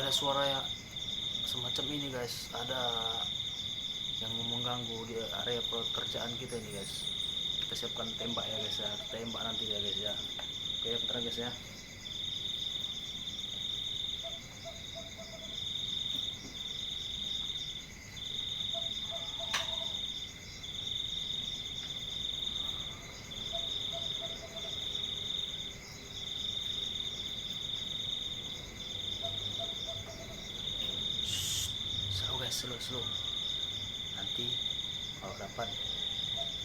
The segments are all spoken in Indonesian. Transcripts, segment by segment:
ada suara yang semacam ini guys, ada yang mengganggu di area pekerjaan kita ini guys. Kita siapkan tembak ya guys ya, tembak nanti ya guys ya. Oke putar guys ya. Slow guys, slow nanti kalau dapat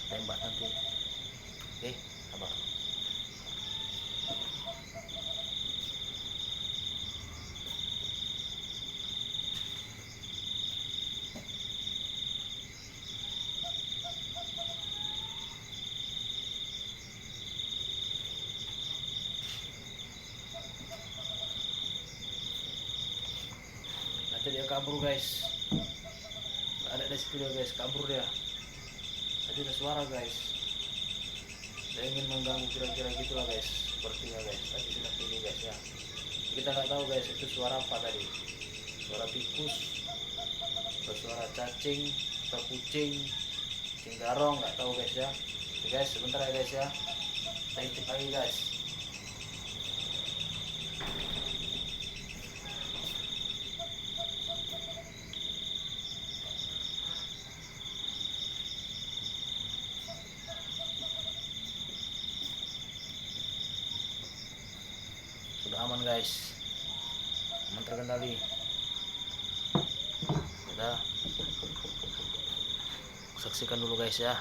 tembak nanti. Oke sabar. Nanti dia kabur guys, nggak ada di situ dia guys, kabur dia. Tadi ada suara guys, dia ingin mengganggu kira-kira gitulah guys, sepertinya guys. Tadi sudah ini guys ya, kita nggak tahu guys itu suara apa tadi, suara tikus atau suara cacing atau kucing, kucing garong, nggak tahu guys ya. Oke guys, sebentar ya guys ya, kita intip lagi guys. Sudah aman guys, aman terkendali. Kita saksikan dulu guys ya.